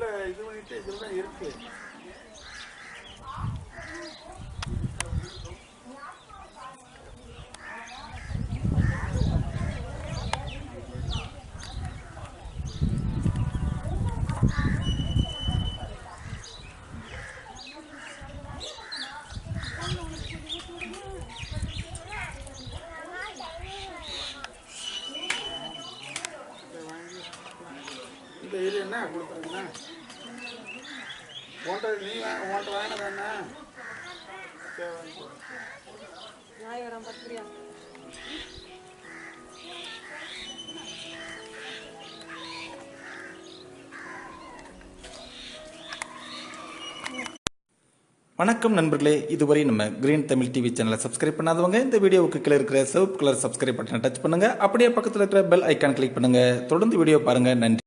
இதில் இது பண்ணிட்டு இதில் தான் இருக்குது. இந்த இது என்ன கொடுத்தாங்கண்ணா ஓட்ட நீ ஓட்ட வாங்கினதாண்ணா நாயகரம் பத்திரியா வணக்கம் நண்பர்களே, இதுவரை நம்ம கிரீன் தமிழ் டிவி சேனலை சப்ஸ்கிரைப் பண்ணாதவங்க இந்த வீடியோவுக்கு கீழே இருக்கிற சிவப்பு கலர் சப்ஸ்கிரைப் பட்டனை டச் பண்ணுங்க. அப்படியே பக்கத்தில் இருக்கிற பெல் ஐக்கான் கிளிக் பண்ணுங்க. தொடர்ந்து வீடியோ பாருங்க. நன்றி.